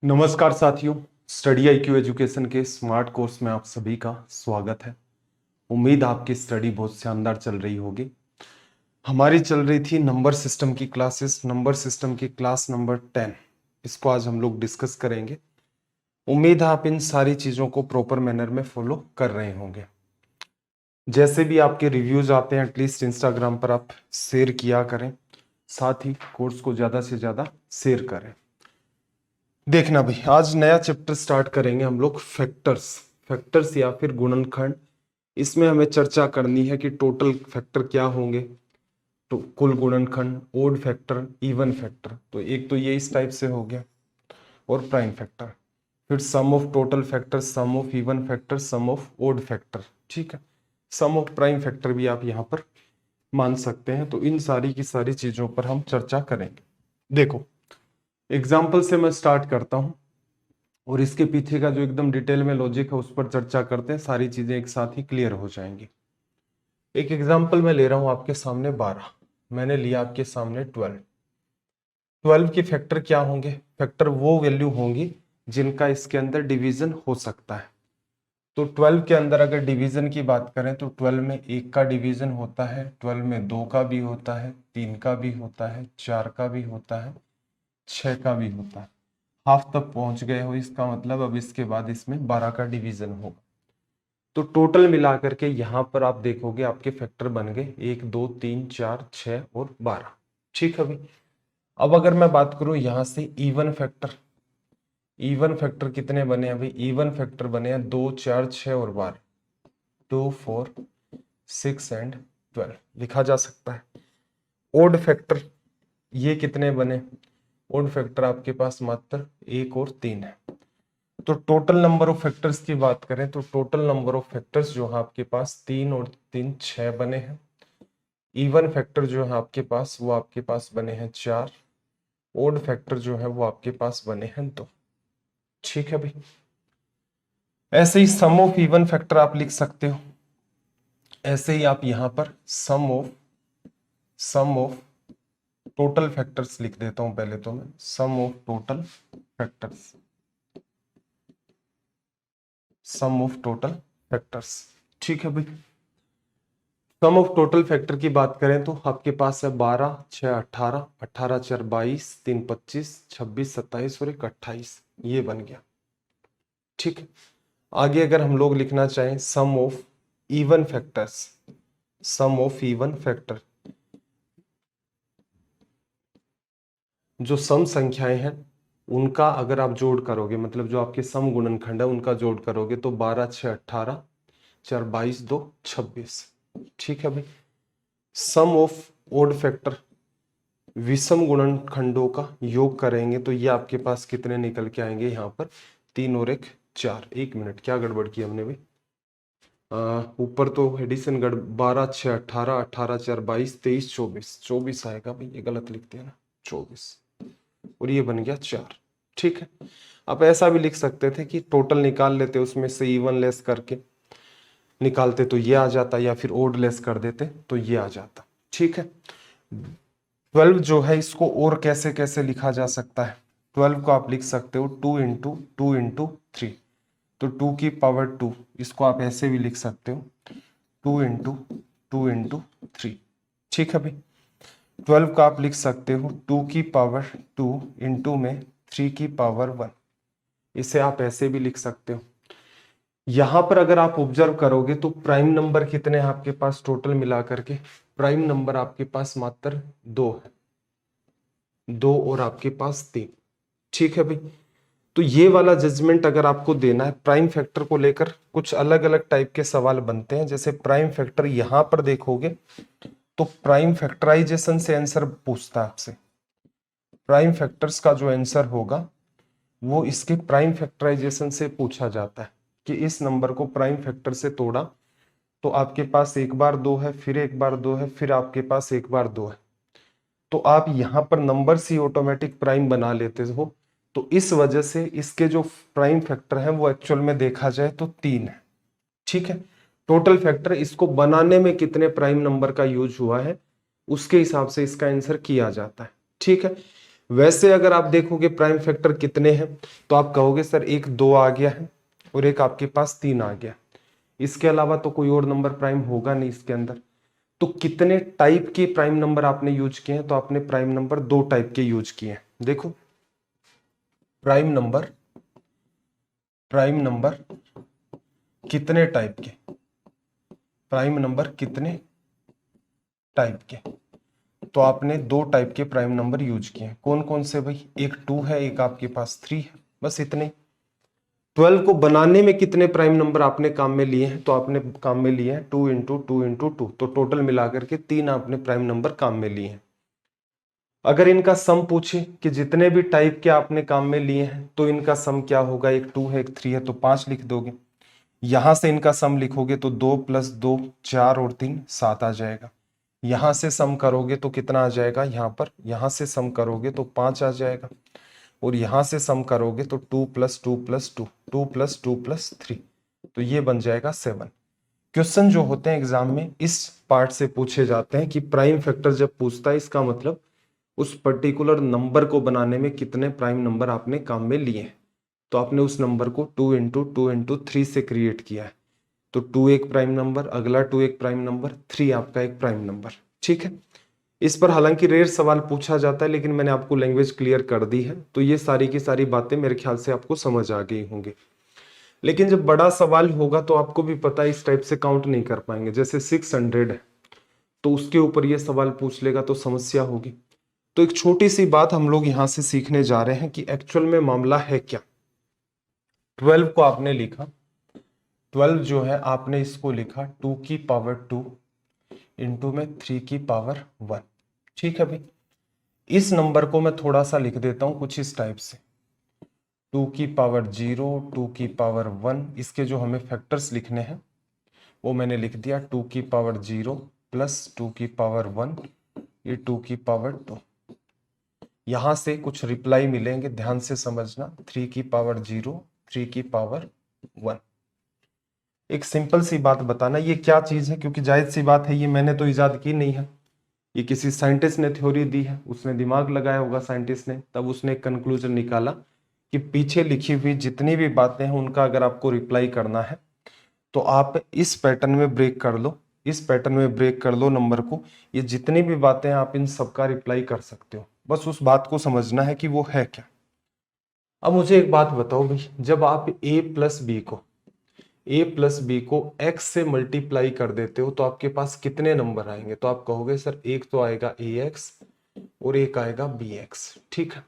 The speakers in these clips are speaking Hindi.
नमस्कार साथियों, स्टडी IQ एजुकेशन के स्मार्ट कोर्स में आप सभी का स्वागत है। उम्मीद आपकी स्टडी बहुत शानदार चल रही होगी। हमारी चल रही थी नंबर सिस्टम की क्लासेस, नंबर सिस्टम की क्लास नंबर 10। इसको आज हम लोग डिस्कस करेंगे। उम्मीद है आप इन सारी चीज़ों को प्रॉपर मैनर में फॉलो कर रहे होंगे। जैसे भी आपके रिव्यूज आते हैं एटलीस्ट इंस्टाग्राम पर आप शेयर किया करें, साथ ही कोर्स को ज़्यादा से ज़्यादा शेयर करें। देखना भाई, आज नया चैप्टर स्टार्ट करेंगे हम लोग, फैक्टर्स या फिर गुणनखंड। इसमें हमें चर्चा करनी है कि टोटल फैक्टर क्या होंगे, तो कुल गुणनखंड, ओड फैक्टर, इवन फैक्टर। तो एक तो ये इस टाइप से हो गया, और प्राइम फैक्टर। फिर sum of total factor, sum of even factor, sum of odd factor. ठीक है, सम ऑफ प्राइम फैक्टर भी आप यहाँ पर मान सकते हैं। तो इन सारी की सारी चीजों पर हम चर्चा करेंगे। देखो, एग्जाम्पल से मैं स्टार्ट करता हूं और इसके पीछे का जो एकदम डिटेल में लॉजिक है उस पर चर्चा करते हैं। सारी चीजें एक साथ ही क्लियर हो जाएंगी। एक एग्जांपल मैं ले रहा हूं आपके सामने 12, मैंने लिया आपके सामने 12 के फैक्टर क्या होंगे? फैक्टर वो वैल्यू होंगी जिनका इसके अंदर डिवीजन हो सकता है। तो 12 के अंदर अगर डिवीजन की बात करें तो 12 में 1 का डिवीजन होता है, 12 में 2 का भी होता है, 3 का भी होता है, 4 का भी होता है, 6 का भी होता है। हाफ तक पहुंच गए हो, इसका मतलब अब इसके बाद इसमें 12 का डिवीजन होगा। तो टोटल मिलाकर के यहां पर आप देखोगे आपके फैक्टर बन गए 1 2 3 4 6 और 12। ठीक है भाई। अब अगर मैं बात करूं यहां से इवन फैक्टर, इवन फैक्टर कितने बने हैं भाई? इवन फैक्टर बने हैं 2 4 6 और 12, 2 4 6 एंड 12 लिखा जा सकता है। ओड फैक्टर ये कितने बने? ओड फैक्टर आपके पास मात्र 1 और 3 है। तो टोटल नंबर ऑफ फैक्टर्स की बात करें तो टोटल नंबर ऑफ फैक्टर्स जो है आपके पास 3 और 3 6 बने हैं। इवन फैक्टर जो है आपके पास वो आपके पास बने हैं 4। ओड फैक्टर जो है वो आपके पास बने हैं 2। ठीक है भाई। ऐसे ही सम ऑफ इवन फैक्टर आप लिख सकते हो। ऐसे ही आप यहां पर सम ऑफ टोटल फैक्टर्स लिख देता हूं। पहले तो मैं sum of total factors, sum of total factors. ठीक है भाई। सम ऑफ टोटल फैक्टर की बात करें तो आपके पास है 12 6 18, 18 4 22, 3 25, 26 27 और 1 28। ये बन गया। ठीक है। आगे अगर हम लोग लिखना चाहें sum of even factors, sum of even factor, जो सम संख्याएं हैं उनका अगर आप जोड़ करोगे, मतलब जो आपके सम गुणनखंड है उनका जोड़ करोगे तो 12 6 18, 4 22 2 26। ठीक है भाई। सम ऑफ ओड फैक्टर, विषम गुणनखंडों का योग करेंगे तो ये आपके पास कितने निकल के आएंगे? यहाँ पर 3 और 1 4। 1 मिनट, क्या गड़बड़ की हमने भाई? ऊपर तो एडिशन 12 6 18, 18 4 22 23 24, 24 आएगा भाई, ये गलत लिख दिया ना, 24। और ये बन गया 4। ठीक है। आप ऐसा भी लिख सकते थे कि टोटल निकाल लेते, उसमें से इवन लेस करके निकालते तो ये आ जाता, या फिर ओड लेस कर देते तो ये आ जाता। ठीक है। 12 जो है इसको और कैसे कैसे लिखा जा सकता है? 12 को आप लिख सकते हो 2 इंटू 3। तो 2 की पावर 2, इसको आप ऐसे भी लिख सकते हो 2 इंटू 3। ठीक है भाई। 12 का आप लिख सकते हो 2 की पावर 2 इंटू में 3 की पावर 1। इसे आप ऐसे भी लिख सकते हो। यहां पर अगर आप ऑब्जर्व करोगे तो प्राइम नंबर कितने हैं आपके पास टोटल मिला करके? प्राइम नंबर आपके पास मात्र 2 है, 2 और आपके पास 3। ठीक है भाई। तो ये वाला जजमेंट अगर आपको देना है प्राइम फैक्टर को लेकर, कुछ अलग अलग टाइप के सवाल बनते हैं। जैसे प्राइम फैक्टर यहां पर देखोगे तो प्राइम फैक्टराइजेशन से आंसर पूछता है आपसे। प्राइम फैक्टर्स का जो आंसर होगा वो इसके प्राइम फैक्टराइजेशन से पूछा जाता है कि इस नंबर को प्राइम फैक्टर से तोड़ा तो आपके पास एक बार 2 है, फिर एक बार 2 है, फिर आपके पास एक बार 2 है। तो आप यहां पर नंबर्स ही ऑटोमेटिक प्राइम बना लेते हो। तो इस वजह से इसके जो प्राइम फैक्टर है वो एक्चुअल में देखा जाए तो 3 है। ठीक है। टोटल फैक्टर इसको बनाने में कितने प्राइम नंबर का यूज हुआ है उसके हिसाब से इसका आंसर किया जाता है। ठीक है। वैसे अगर आप देखोगे प्राइम फैक्टर कितने हैं तो आप कहोगे सर एक 2 आ गया है और एक आपके पास 3 आ गया, इसके अलावा तो कोई और नंबर प्राइम होगा नहीं इसके अंदर। तो कितने टाइप के प्राइम नंबर आपने यूज किए हैं? तो आपने प्राइम नंबर 2 टाइप के यूज किए हैं। देखो प्राइम नंबर कितने टाइप के, प्राइम नंबर कितने टाइप के, तो आपने 2 टाइप के प्राइम नंबर यूज किए हैं। कौन कौन से भाई? एक 2 है, एक आपके पास 3 है, बस इतने। 12 को बनाने में कितने प्राइम नंबर आपने काम में लिए हैं? तो आपने काम में लिए हैं 2 इंटू 2 इंटू 2, तो टोटल मिलाकर के 3 आपने प्राइम नंबर काम में लिए हैं। अगर इनका सम पूछे कि जितने भी टाइप के आपने काम में लिए हैं तो इनका सम क्या होगा, एक 2 है एक 3 है, तो 5 लिख दोगे। यहां से इनका सम लिखोगे तो 2 + 2 4 और 3 7 आ जाएगा। यहां से सम करोगे तो कितना आ जाएगा, यहाँ पर यहां से सम करोगे तो 5 आ जाएगा, और यहां से सम करोगे तो 2 + 2 + 2 2 + 2 + 3, तो ये बन जाएगा 7। क्वेश्चन जो होते हैं एग्जाम में इस पार्ट से पूछे जाते हैं कि प्राइम फैक्टर जब पूछता है इसका मतलब उस पर्टिकुलर नंबर को बनाने में कितने प्राइम नंबर आपने काम में लिए हैं। तो आपने उस नंबर को 2 इंटू 2 इंटू 3 से क्रिएट किया है, तो 2 एक प्राइम नंबर, अगला 2 एक प्राइम नंबर, 3 आपका एक प्राइम नंबर। ठीक है, इस पर हालांकि रेयर सवाल पूछा जाता है, लेकिन मैंने आपको लैंग्वेज क्लियर कर दी है, तो ये सारी की सारी बातें मेरे ख्याल से आपको समझ आ गई होंगी। लेकिन जब बड़ा सवाल होगा तो आपको भी पता है इस टाइप से काउंट नहीं कर पाएंगे। जैसे 600 है तो उसके ऊपर ये सवाल पूछ लेगा तो समस्या होगी। तो एक छोटी सी बात हम लोग यहां से सीखने जा रहे हैं कि एक्चुअल में मामला है क्या। 12 को आपने लिखा, 12 जो है आपने इसको लिखा 2 की पावर 2 इंटू में 3 की पावर 1। ठीक है भाई, इस नंबर को मैं थोड़ा सा लिख देता हूं कुछ इस टाइप से, 2 की पावर 0 2 की पावर 1, इसके जो हमें फैक्टर्स लिखने हैं वो मैंने लिख दिया 2 की पावर 0 प्लस 2 की पावर 1, ये 2 की पावर 2। यहां से कुछ रिप्लाई मिलेंगे, ध्यान से समझना, 3 की पावर 0 3 की पावर 1। एक सिंपल सी बात बताना ये क्या चीज है, क्योंकि जाहिर सी बात है ये मैंने तो इजाद की नहीं है, ये किसी साइंटिस्ट ने थ्योरी दी है, उसने दिमाग लगाया होगा साइंटिस्ट ने, तब उसने एक कंक्लूजन निकाला कि पीछे लिखी हुई जितनी भी बातें हैं उनका अगर आपको रिप्लाई करना है तो आप इस पैटर्न में ब्रेक कर लो, इस पैटर्न में ब्रेक कर लो नंबर को, ये जितनी भी बातें हैं आप इन सबका रिप्लाई कर सकते हो, बस उस बात को समझना है कि वो है क्या। अब मुझे एक बात बताओ भाई, जब आप a प्लस बी को x से मल्टीप्लाई कर देते हो तो आपके पास कितने नंबर आएंगे? तो आप कहोगे सर एक तो आएगा ax और एक आएगा bx। ठीक है,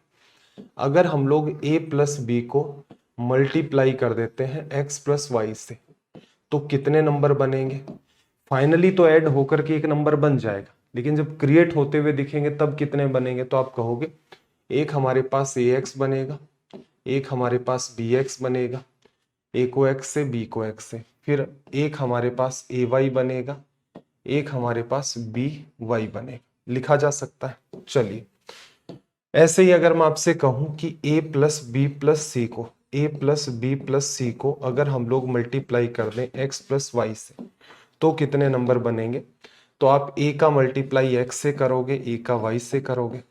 अगर हम लोग a प्लस बी को मल्टीप्लाई कर देते हैं x प्लस वाई से तो कितने नंबर बनेंगे? फाइनली तो ऐड होकर के एक नंबर बन जाएगा, लेकिन जब क्रिएट होते हुए दिखेंगे तब कितने बनेंगे? तो आप कहोगे एक हमारे पास ax बनेगा, एक हमारे पास bx बनेगा, a को x से b को x से, फिर एक हमारे पास ay बनेगा, एक हमारे पास by बनेगा, लिखा जा सकता है। चलिए ऐसे ही अगर मैं आपसे कहूं कि a प्लस बी प्लस सी को, a प्लस बी प्लस सी को अगर हम लोग मल्टीप्लाई कर दें x प्लस वाई से तो कितने नंबर बनेंगे? तो आप a का मल्टीप्लाई x से करोगे, a का y से करोगे,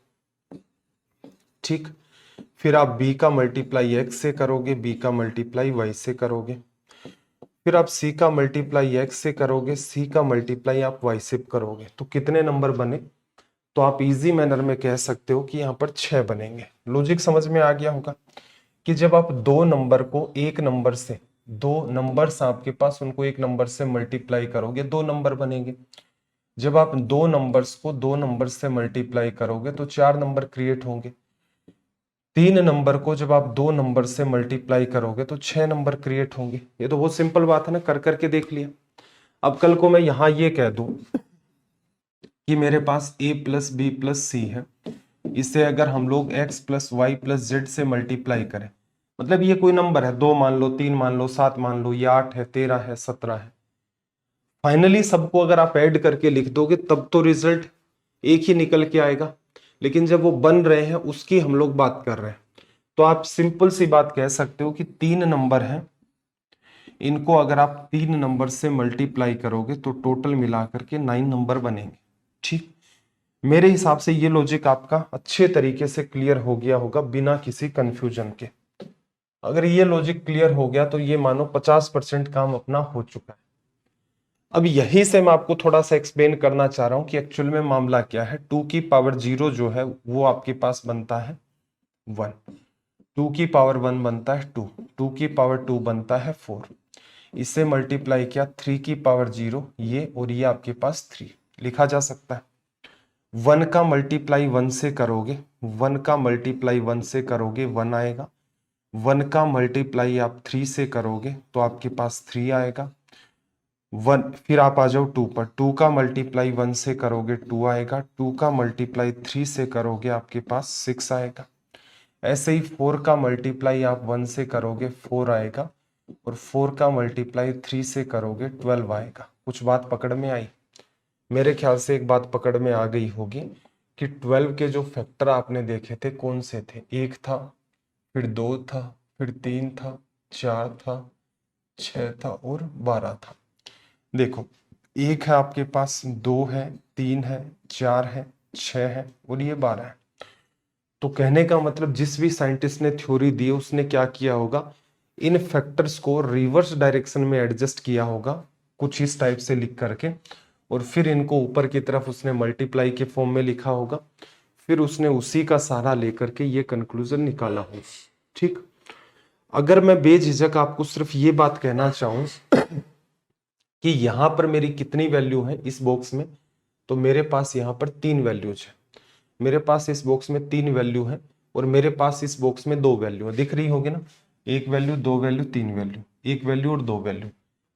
ठीक, फिर आप b का मल्टीप्लाई x से करोगे, b का मल्टीप्लाई y से करोगे, फिर आप c का मल्टीप्लाई x से करोगे, c का मल्टीप्लाई आप y से करोगे, तो कितने नंबर बने? तो आप इजी मैनर में कह सकते हो कि यहाँ पर 6 बनेंगे। लॉजिक समझ में आ गया होगा कि जब आप दो नंबर को एक नंबर से, दो नंबर्स आपके पास उनको एक नंबर से मल्टीप्लाई करोगे 2 नंबर बनेंगे। जब आप दो नंबर्स को दो नंबर से मल्टीप्लाई करोगे तो 4 नंबर क्रिएट होंगे। 3 नंबर को जब आप दो नंबर से मल्टीप्लाई करोगे तो 6 नंबर क्रिएट होंगे। ये तो बहुत सिंपल बात है ना, कर करके देख लिया। अब कल को मैं यहां ये कह दूं कि मेरे पास a plus B plus C है, इसे अगर हम लोग x plus Y plus Z से मल्टीप्लाई करें, मतलब ये कोई नंबर है, 2 मान लो, 3 मान लो, 7 मान लो, ये 8 है, 13 है, 17 है, फाइनली सबको अगर आप ऐड करके लिख दोगे तब तो रिजल्ट एक ही निकल के आएगा। लेकिन जब वो बन रहे हैं उसकी हम लोग बात कर रहे हैं, तो आप सिंपल सी बात कह सकते हो कि 3 नंबर हैं, इनको अगर आप 3 नंबर से मल्टीप्लाई करोगे तो टोटल मिलाकर के 9 नंबर बनेंगे। ठीक, मेरे हिसाब से ये लॉजिक आपका अच्छे तरीके से क्लियर हो गया होगा बिना किसी कंफ्यूजन के। अगर ये लॉजिक क्लियर हो गया तो ये मानो 50% काम अपना हो चुका है। अब यही से मैं आपको थोड़ा सा एक्सप्लेन करना चाह रहा हूं कि एक्चुअल में मामला क्या है। 2 की पावर 0 जो है वो आपके पास बनता है 1, 2 की पावर 1 बनता है 2, 2 की पावर 2 बनता है 4, इससे मल्टीप्लाई किया 3 की पावर 0 ये, और ये आपके पास 3 लिखा जा सकता है। 1 का मल्टीप्लाई 1 से करोगे, 1 का मल्टीप्लाई 1 से करोगे 1 आएगा, 1 का मल्टीप्लाई आप 3 से करोगे तो आपके पास 3 आएगा। 1 फिर आप आ जाओ 2 पर, 2 का मल्टीप्लाई 1 से करोगे 2 आएगा, 2 का मल्टीप्लाई 3 से करोगे आपके पास 6 आएगा। ऐसे ही 4 का मल्टीप्लाई आप 1 से करोगे 4 आएगा, और 4 का मल्टीप्लाई 3 से करोगे 12 आएगा। कुछ बात पकड़ में आई? मेरे ख्याल से एक बात पकड़ में आ गई होगी कि 12 के जो फैक्टर आपने देखे थे कौन से थे। 1 था, फिर 2 था, फिर 3 था, 4 था, 6 था और 12 था। देखो, 1 है आपके पास, 2 है, 3 है, 4 है, 6 है और ये 12 है। तो कहने का मतलब जिस भी साइंटिस्ट ने थ्योरी दी उसने क्या किया होगा, इन फैक्टर्स को रिवर्स डायरेक्शन में एडजस्ट किया होगा कुछ इस टाइप से लिख करके, और फिर इनको ऊपर की तरफ उसने मल्टीप्लाई के फॉर्म में लिखा होगा, फिर उसने उसी का सहारा लेकर के ये कंक्लूजन निकाला होगा। ठीक, अगर मैं बेझिझक आपको सिर्फ ये बात कहना चाहूं कि यहां पर मेरी कितनी वैल्यू है इस बॉक्स में, तो मेरे पास यहां पर 3 वैल्यूज है। मेरे पास इस बॉक्स में 3 वैल्यू है और मेरे पास इस बॉक्स में 2 वैल्यू है। दिख रही होगी ना, 1 वैल्यू, 2 वैल्यू, 3 वैल्यू, 1 वैल्यू और 2 वैल्यू।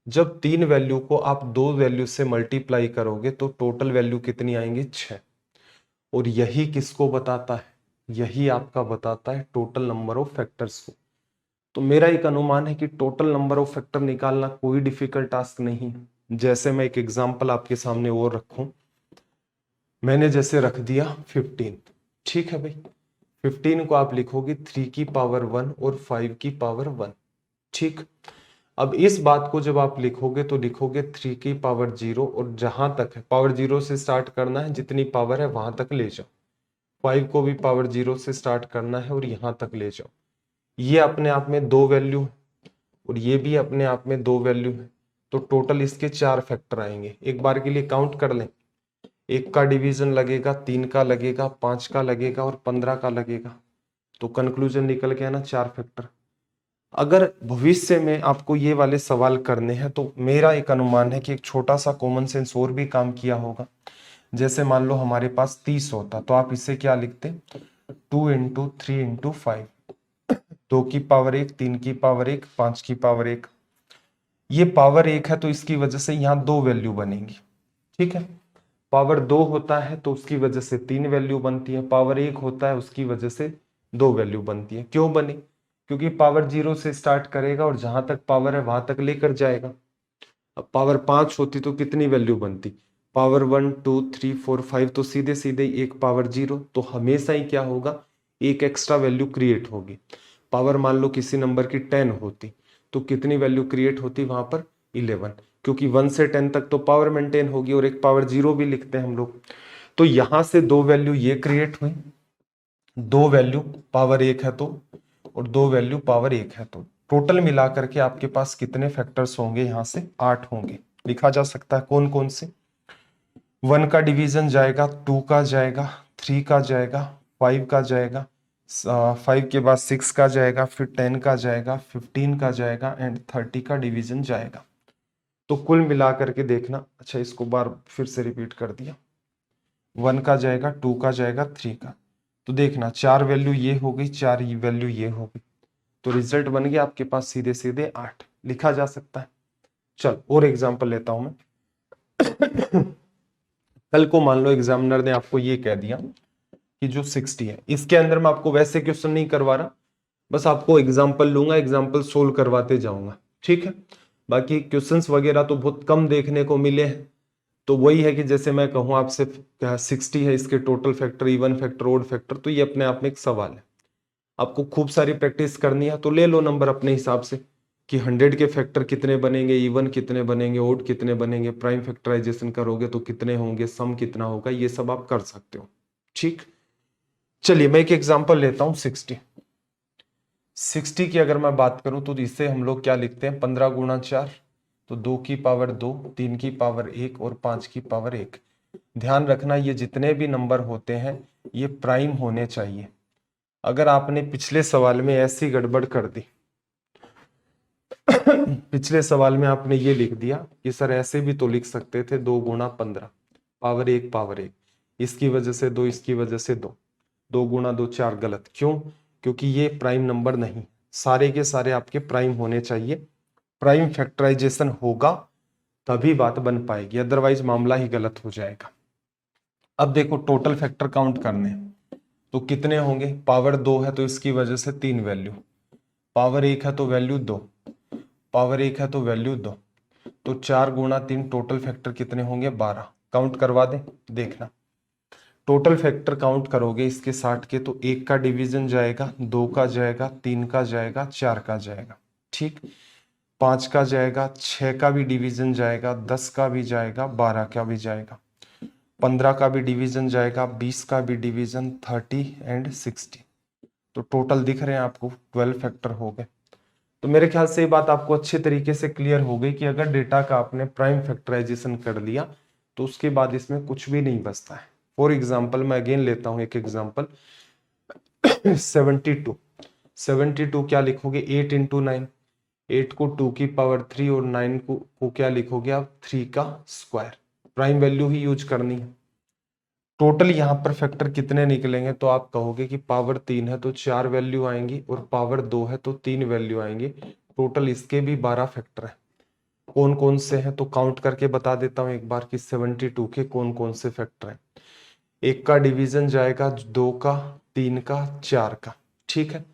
जब 3 वैल्यू को आप 2 वैल्यू से मल्टीप्लाई करोगे तो टोटल वैल्यू कितनी आएंगे? 6। और यही किसको बताता है? यही आपका बताता है टोटल नंबर ऑफ फैक्टर्स को। तो मेरा एक अनुमान है कि टोटल नंबर ऑफ फैक्टर निकालना कोई डिफिकल्ट टास्क नहीं है। जैसे मैं एक एग्जांपल आपके सामने और रखूं, मैंने जैसे रख दिया 15, ठीक है भाई, 15 को आप लिखोगे 3 की पावर 1 और 5 की पावर 1। ठीक, अब इस बात को जब आप लिखोगे तो लिखोगे 3 की पावर 0, और जहां तक है पावर 0 से स्टार्ट करना है, जितनी पावर है वहां तक ले जाओ। 5 को भी पावर 0 से स्टार्ट करना है और यहां तक ले जाओ। ये अपने आप में 2 वैल्यू है और ये भी अपने आप में 2 वैल्यू है। तो टोटल इसके 4 फैक्टर आएंगे। एक बार के लिए काउंट कर लें, 1 का डिवीजन लगेगा, 3 का लगेगा, 5 का लगेगा और 15 का लगेगा। तो कंक्लूजन निकल गया ना, 4 फैक्टर। अगर भविष्य में आपको ये वाले सवाल करने हैं तो मेरा एक अनुमान है कि एक छोटा सा कॉमन सेंस और भी काम किया होगा। जैसे मान लो हमारे पास 30 होता तो आप इसे क्या लिखते? 2 इंटू 3 इंटू 5, 2 की पावर 1, 3 की पावर 1, 5 की पावर 1। ये पावर 1 है तो इसकी वजह से यहाँ 2 वैल्यू बनेंगी। ठीक है, पावर 2 होता है तो उसकी वजह से 3 वैल्यू बनती है, पावर 1 होता है उसकी वजह से 2 वैल्यू बनती है। क्यों बनी? क्योंकि पावर 0 से स्टार्ट करेगा और जहां तक पावर है वहां तक लेकर जाएगा। अब पावर 5 होती तो कितनी वैल्यू बनती? पावर 1 2 3 4 5, तो सीधे सीधे एक पावर 0, तो हमेशा ही क्या होगा, एक एक्स्ट्रा वैल्यू क्रिएट होगी। पावर मान लो किसी नंबर की 10 होती तो कितनी वैल्यू क्रिएट होती वहां पर? 11, क्योंकि 1 से 10 तक तो पावर मेंटेन होगी और एक पावर 0 भी लिखते हैं हम लोग। तो यहां से 2 वैल्यू ये क्रिएट हुई, 2 वैल्यू पावर 1 है तो, और 2 वैल्यू पावर 1 है तो टोटल मिलाकर के आपके पास कितने फैक्टर्स होंगे? यहां से 8 होंगे। लिखा जा सकता है कौन कौन से? 1 का डिवीजन जाएगा, 2 का जाएगा, 3 का जाएगा, 5 का जाएगा, 5 के बाद 6 का जाएगा, फिर 10 का जाएगा, 15 का जाएगा एंड 30 का डिवीजन जाएगा। तो कुल मिलाकर के देखना। अच्छा, इसको बार फिर से रिपीट कर दिया। 1 का जाएगा, 2 का जाएगा, 3 का। तो देखना 4 वैल्यू ये हो गई, 4 वैल्यू ये हो गई, तो रिजल्ट बन गया आपके पास सीधे सीधे 8। लिखा जा सकता है। चल और एग्जांपल लेता हूं मैं। कल को मान लो एग्जामिनर ने आपको ये कह दिया कि जो 60 है, इसके अंदर मैं आपको वैसे क्वेश्चन नहीं करवा रहा, बस आपको एग्जांपल लूंगा, एग्जांपल सोल्व करवाते जाऊंगा। ठीक है, बाकी क्वेश्चंस वगैरह तो बहुत कम देखने को मिले हैं। तो वही है कि जैसे मैं कहूं आपसे 60 है, इसके total factor, even factor, odd factor, तो ये अपने आप में एक सवाल है। आपको खूब सारी प्रैक्टिस करनी है तो ले लो नंबर अपने हिसाब से, कि 100 के फैक्टर कितने बनेंगे, इवन कितने बनेंगे, ओड कितने बनेंगे, प्राइम फैक्टराइजेशन करोगे तो कितने होंगे, सम कितना होगा, ये सब आप कर सकते हो। ठीक, चलिए मैं एक एग्जांपल लेता हूं। 60 की अगर मैं बात करूं तो इससे हम लोग क्या लिखते हैं, 15 गुणा 4, तो 2 की पावर 2, 3 की पावर 1 और 5 की पावर 1। ध्यान रखना ये जितने भी नंबर होते हैं ये प्राइम होने चाहिए। अगर आपने पिछले सवाल में ऐसी गड़बड़ कर दी पिछले सवाल में आपने ये लिख दिया कि सर ऐसे भी तो लिख सकते थे, 2 गुणा 15 पावर 1 पावर 1, इसकी वजह से 2, इसकी वजह से 2, 2 गुणा 2 4, गलत। क्यों? क्योंकि ये प्राइम नंबर नहीं, सारे के सारे आपके प्राइम होने चाहिए। प्राइम फैक्टराइजेशन होगा तभी बात बन पाएगी, अदरवाइज मामला ही गलत हो जाएगा। अब देखो टोटल फैक्टर काउंट करने तो कितने होंगे, पावर 2 है तो इसकी वजह से 3 वैल्यू, पावर 1 है तो वैल्यू 2, पावर 1 है तो वैल्यू 2, तो 4 गुणा 3 टोटल फैक्टर कितने होंगे, 12। काउंट करवा दें, देखना टोटल फैक्टर काउंट करोगे इसके 60 के तो 1 का डिवीजन जाएगा, 2 का जाएगा, 3 का जाएगा, 4 का जाएगा। ठीक, 5 का जाएगा, 6 का भी डिवीजन जाएगा, 10 का भी जाएगा, 12 का भी जाएगा, 15 का भी डिवीजन जाएगा, 20 का भी डिवीजन, 30 एंड 60। तो टोटल दिख रहे हैं आपको 12 फैक्टर हो गए। तो मेरे ख्याल से ये बात आपको अच्छे तरीके से क्लियर हो गई कि अगर डेटा का आपने प्राइम फैक्टराइजेशन कर लिया तो उसके बाद इसमें कुछ भी नहीं बचता है। फॉर एग्जाम्पल मैं अगेन लेता हूं एक एग्जाम्पल 72 क्या लिखोगे, 8 इंटू 9, 8 को 2 की पावर 3 और 9 को क्या लिखोगे आप, 3 का स्क्वायर। प्राइम वैल्यू ही यूज करनी है। टोटल यहाँ पर फैक्टर कितने निकलेंगे तो आप कहोगे कि पावर 3 है तो 4 वैल्यू आएंगी और पावर 2 है तो 3 वैल्यू आएंगी। टोटल इसके भी 12 फैक्टर है। कौन कौन से हैं तो काउंट करके बता देता हूं एक बार कि 72 के कौन कौन से फैक्टर हैं। 1 का डिवीजन जाएगा, 2 का, 3 का, 4 का। ठीक है,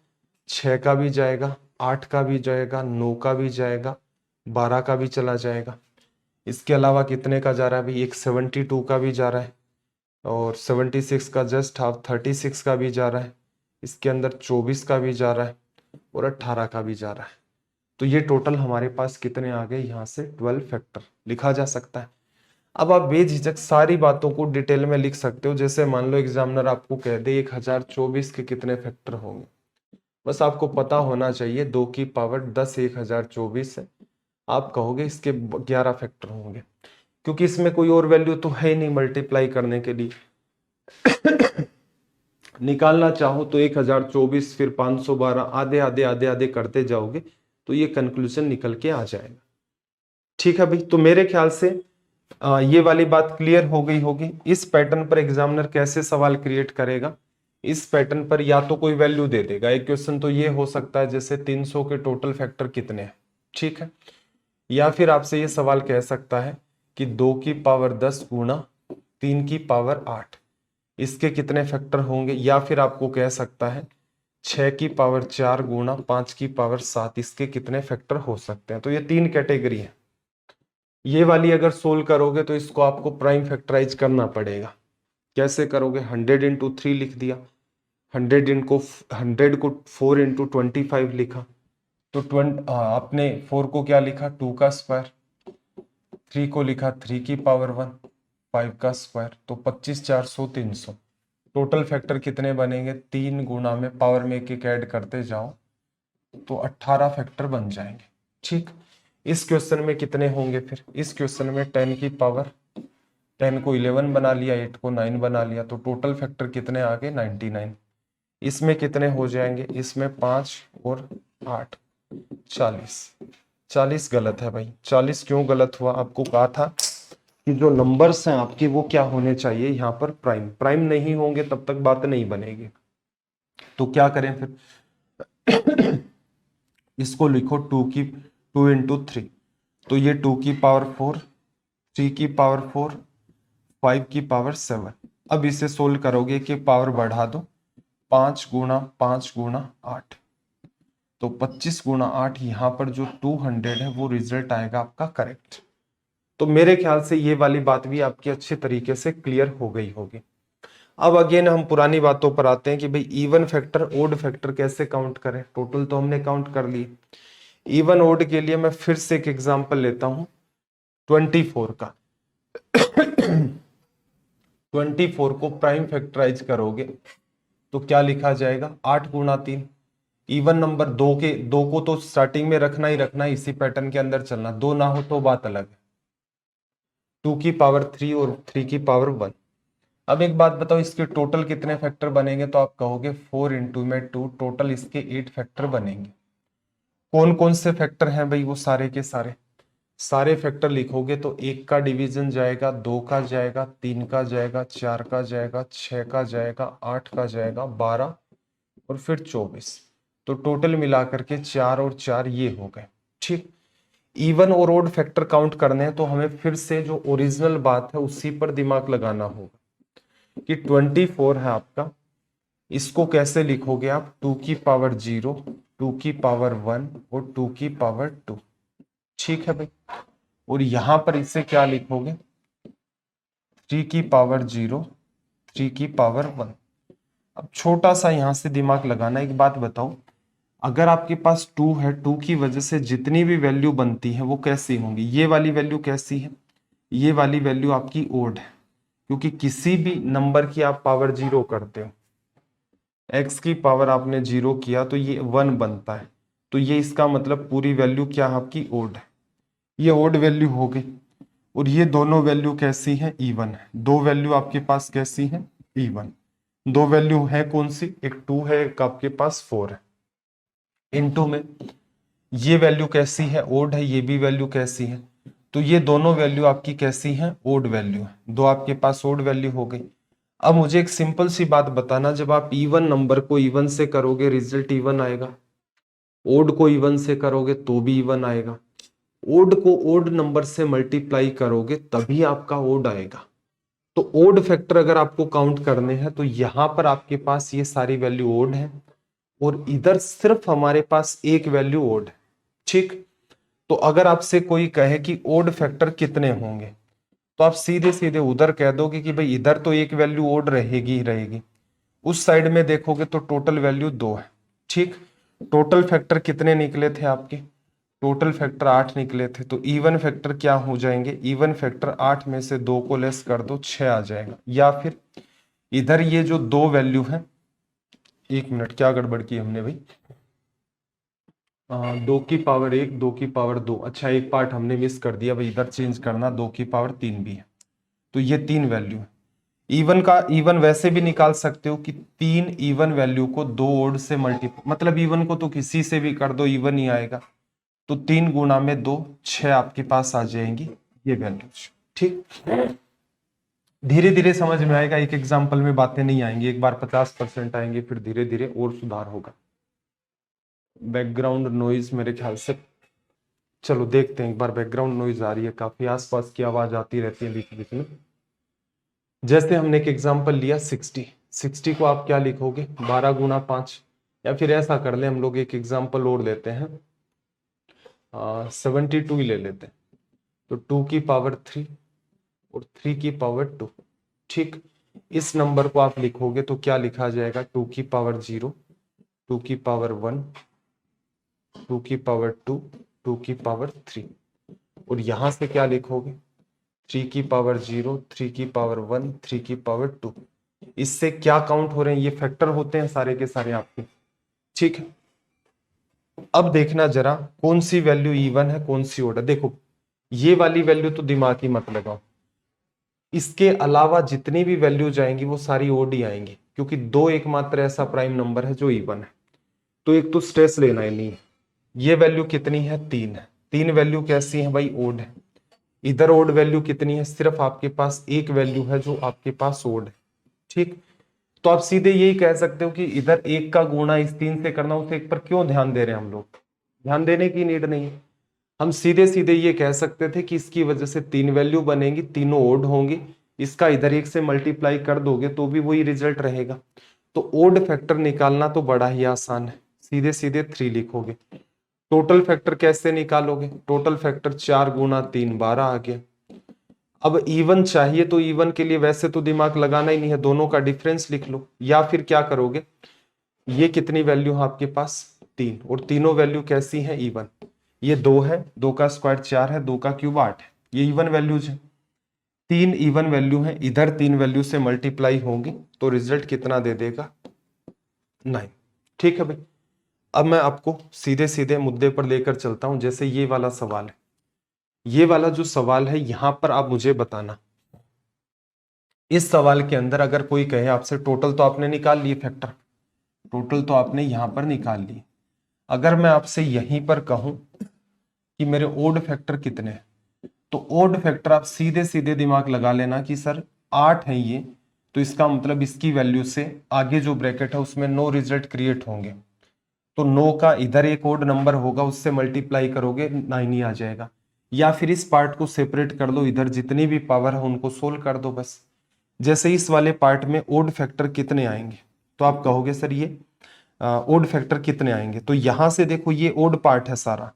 6 का भी जाएगा, 8 का भी जाएगा, 9 का भी जाएगा, 12 का भी चला जाएगा। इसके अलावा कितने का जा रहा है भाई, एक 72 का भी जा रहा है और 76 का जस्ट हाफ, 36 का भी जा रहा है, इसके अंदर 24 का भी जा रहा है और 18 का भी जा रहा है। तो ये टोटल हमारे पास कितने आ गए, यहाँ से 12 फैक्टर लिखा जा सकता है। अब आप बेझिझक सारी बातों को डिटेल में लिख सकते हो। जैसे मान लो एग्जामिनर आपको कह दे 1024 के कितने फैक्टर होंगे, बस आपको पता होना चाहिए 2 की पावर 10 1024 है, आप कहोगे इसके 11 फैक्टर होंगे, क्योंकि इसमें कोई और वैल्यू तो है नहीं मल्टीप्लाई करने के लिए। निकालना चाहो तो 1024 फिर 512, आधे आधे आधे आधे करते जाओगे तो ये कंक्लूजन निकल के आ जाएगा। ठीक है भाई, तो मेरे ख्याल से ये वाली बात क्लियर हो गई होगी। इस पैटर्न पर एग्जामिनर कैसे सवाल क्रिएट करेगा, इस पैटर्न पर या तो कोई वैल्यू दे देगा। एक क्वेश्चन तो ये हो सकता है जैसे 300 के टोटल फैक्टर कितने हैं, ठीक है, या फिर आपसे ये सवाल कह सकता है कि 2 की पावर 10 गुणा 3 की पावर 8 इसके कितने फैक्टर होंगे, या फिर आपको कह सकता है 6 की पावर 4 गुणा 5 की पावर 7 इसके कितने फैक्टर हो सकते हैं। तो ये 3 कैटेगरी है। ये वाली अगर सोल्व करोगे तो इसको आपको प्राइम फैक्टराइज करना पड़ेगा। कैसे करोगे, 100 इंटू 3 लिख दिया, 100 को 4 इंटू 25 लिखा, तो आपने 4 को क्या लिखा, 2 का स्क्वायर, 3 को लिखा 3 की पावर 1, 5 का स्क्वायर, तो 25 400 300। टोटल फैक्टर कितने बनेंगे, 3 गुना में पावर में एक ऐड करते जाओ तो 18 फैक्टर बन जाएंगे। ठीक, इस क्वेश्चन में कितने होंगे फिर, इस क्वेश्चन में 10 की पावर 10 को 11 बना लिया, 8 को 9 बना लिया, तो टोटल फैक्टर कितने आ गए 99। इसमें कितने हो जाएंगे, इसमें 5 और 8 40 गलत है भाई। 40 क्यों गलत हुआ, आपको कहा था कि जो नंबर्स हैं आपके वो क्या होने चाहिए, यहाँ पर प्राइम। प्राइम नहीं होंगे तब तक बात नहीं बनेगी। तो क्या करें फिर इसको लिखो 2 इंटू 3, तो ये 2 की पावर 4, 3 की पावर 4, 5 की पावर 7। अब इसे सोल्व करोगे कि पावर बढ़ा दो, 5 गुणा 5 गुणा 8, तो 25 गुणा 8, यहाँ पर जो 200 है वो रिजल्ट आएगा आपका करेक्ट। तो मेरे ख्याल से ये वाली बात भी आपकी अच्छे तरीके से क्लियर हो गई होगी। अब अगेन हम पुरानी बातों पर आते हैं कि भाई इवन फैक्टर ओड फैक्टर कैसे काउंट करें। टोटल तो हमने काउंट कर लिए, इवन ओड के लिए मैं फिर से एक एग्जांपल लेता हूं 24 का। 24 को प्राइम फैक्टराइज करोगे तो क्या लिखा जाएगा, 8 गुणा 3। इवन नंबर दो को तो स्टार्टिंग में रखना ही रखना, इसी पैटर्न के अंदर चलना, दो ना हो तो बात अलग है। 2 की पावर 3 और 3 की पावर 1। अब एक बात बताओ, इसके टोटल कितने फैक्टर बनेंगे, तो आप कहोगे 4 इंटू में 2, टोटल इसके 8 फैक्टर बनेंगे। कौन कौन से फैक्टर हैं भाई, वो सारे के सारे फैक्टर लिखोगे तो 1 का डिवीजन जाएगा, 2 का जाएगा, 3 का जाएगा, 4 का जाएगा, 6 का जाएगा, 8 का जाएगा, 12 और फिर 24। तो टोटल मिलाकर के 4 और 4 ये हो गए। ठीक, इवन और ओड फैक्टर काउंट करने हैं तो हमें फिर से जो ओरिजिनल बात है उसी पर दिमाग लगाना होगा कि 24 है आपका, इसको कैसे लिखोगे आप, 2 की पावर 0, 2 की पावर 1 और 2 की पावर 2। ठीक है भाई, और यहां पर इसे क्या लिखोगे, 3 की पावर 0, 3 की पावर 1। अब छोटा सा यहां से दिमाग लगाना, एक बात बताओ, अगर आपके पास 2 है, 2 की वजह से जितनी भी वैल्यू बनती है वो कैसी होंगी, ये वाली वैल्यू कैसी है, ये वाली वैल्यू आपकी ओड है, क्योंकि किसी भी नंबर की आप पावर 0 करते हो, x की पावर आपने 0 किया तो ये 1 बनता है, तो ये इसका मतलब पूरी वैल्यू क्या है आपकी ओड है, ये ओड वैल्यू हो गई। और ये दोनों वैल्यू कैसी है, इवन है। दो वैल्यू आपके पास कैसी है, इवन। दो वैल्यू है कौन सी, एक 2 है, एक आपके पास 4 है। इनटू में ये वैल्यू कैसी है, ओड है, ये भी वैल्यू कैसी है, तो ये दोनों वैल्यू आपकी कैसी है, ओड वैल्यू है। दो आपके पास ओड वैल्यू हो गई। अब मुझे एक सिंपल सी बात बताना, जब आप इवन नंबर को इवन से करोगे रिजल्ट इवन आएगा, ओड को इवन से करोगे तो भी इवन आएगा, ओड को ओड नंबर से मल्टीप्लाई करोगे तभी आपका ओड आएगा। तो ओड फैक्टर अगर आपको काउंट करने हैं तो यहां पर आपके पास ये सारी वैल्यू ओड है और इधर सिर्फ हमारे पास एक वैल्यू ओड है। ठीक, तो अगर आपसे कोई कहे कि ओड फैक्टर कितने होंगे, तो आप सीधे सीधे उधर कह दोगे कि भाई इधर तो एक वैल्यू ओड रहेगी ही रहेगी, उस साइड में देखोगे तो टोटल वैल्यू 2 है। ठीक, टोटल फैक्टर कितने निकले थे आपके, टोटल फैक्टर 8 निकले थे, तो इवन फैक्टर क्या हो जाएंगे, इवन फैक्टर 8 में से 2 को लेस कर दो 6 आ जाएगा। या फिर इधर ये जो दो वैल्यू है, एक मिनट क्या गड़बड़ की हमने भाई, 2 की पावर 1, 2 की पावर 2, अच्छा एक पार्ट हमने मिस कर दिया भाई, इधर चेंज करना, 2 की पावर 3 भी है, तो ये 3 वैल्यू है। इवन का इवन वैसे भी निकाल सकते हो कि 3 इवन वैल्यू को 2 ओड से मल्टीप्लाई, मतलब इवन को तो किसी से भी कर दो इवन ही आएगा, तो 3 गुना में 2, 6 आपके पास आ जाएंगी ये वैल्यूज। ठीक, धीरे धीरे समझ में आएगा, एक एग्जाम्पल में बातें नहीं आएंगी, एक बार 50% आएंगे, फिर धीरे धीरे और सुधार होगा। बैकग्राउंड नॉइज मेरे ख्याल से, चलो देखते हैं एक बार, बैकग्राउंड नॉइज आ रही है काफी, आसपास की आवाज आती रहती है बीच बीच में। जैसे हमने एक एग्जाम्पल लिया 60 को आप क्या लिखोगे, 12 गुना 5, या फिर ऐसा कर ले हम लोग, एक एग्जाम्पल और लेते हैं, 72 ही ले लेते हैं, तो 2 की पावर 3 और 3 की पावर 2। ठीक, इस नंबर को आप लिखोगे तो क्या लिखा जाएगा, 2 की पावर 0, 2 की पावर 1, 2 की पावर 2, 2 की पावर 3, और यहां से क्या लिखोगे, 3 की पावर 0, 3 की पावर 1, 3 की पावर 2। इससे क्या काउंट हो रहे हैं, ये फैक्टर होते हैं सारे के सारे आपके। ठीक है, अब देखना जरा कौन सी वैल्यू इवन है कौन सी ओड है। देखो ये वाली वैल्यू तो दिमाग ही मत लगाओ, इसके अलावा जितनी भी वैल्यू जाएंगी वो सारी ओड ही आएंगी, क्योंकि दो एकमात्र ऐसा प्राइम नंबर है जो इवन है। तो एक तो स्ट्रेस लेना ही नहीं है, ये वैल्यू कितनी है, 3 है, 3 वैल्यू कैसी है भाई, ओड है। इधर ओड वैल्यू कितनी है, सिर्फ आपके पास एक वैल्यू है जो आपके पास ओड है। ठीक, तो आप सीधे यही कह सकते हो कि इधर 1 का गुणा इस 3 से करना, उस 1 पर क्यों ध्यान दे रहे हैं हम लोग, ध्यान देने की नीड नहीं है। हम सीधे सीधे ये कह सकते थे कि इसकी वजह से 3 वैल्यू बनेंगी, तीनों ओड होंगी, इसका इधर 1 से मल्टीप्लाई कर दोगे तो भी वही रिजल्ट रहेगा। तो ओड फैक्टर निकालना तो बड़ा ही आसान है, सीधे सीधे 3 लिखोगे। टोटल फैक्टर कैसे निकालोगे, टोटल फैक्टर 4 गुना 3 12 आ गया। अब इवन चाहिए तो इवन के लिए वैसे तो दिमाग लगाना ही नहीं है, दोनों का डिफरेंस लिख लो, या फिर क्या करोगे, ये कितनी वैल्यू है आपके पास 3, और तीनों वैल्यू कैसी है इवन। ये 2 है, 2 का स्क्वायर 4 है, 2 का क्यूब 8 है, ये इवन वैल्यूज है। 3 इवन वैल्यू है, इधर 3 वैल्यू से मल्टीप्लाई होंगी तो रिजल्ट कितना दे देगा 9। ठीक है भाई। अब मैं आपको सीधे सीधे मुद्दे पर लेकर चलता हूं। जैसे ये वाला सवाल है, ये वाला जो सवाल है यहां पर आप मुझे बताना, इस सवाल के अंदर अगर कोई कहे आपसे टोटल तो आपने निकाल लिए फैक्टर, टोटल तो आपने यहां पर निकाल लिए, अगर मैं आपसे यहीं पर कहूं कि मेरे ओड फैक्टर कितने हैं, तो ओड फैक्टर आप सीधे सीधे दिमाग लगा लेना कि सर 8 है ये, तो इसका मतलब इसकी वैल्यू से आगे जो ब्रैकेट है उसमें 9 रिजल्ट क्रिएट होंगे, तो 9 का इधर एक ओड नंबर होगा, उससे मल्टीप्लाई करोगे 9 ही आ जाएगा। या फिर इस पार्ट को सेपरेट कर दो, इधर जितनी भी पावर है उनको सोल्व कर दो बस। जैसे इस वाले पार्ट में ओड फैक्टर कितने आएंगे, तो आप कहोगे सर ये ओड फैक्टर कितने आएंगे, तो यहां से देखो ये ओड पार्ट है सारा,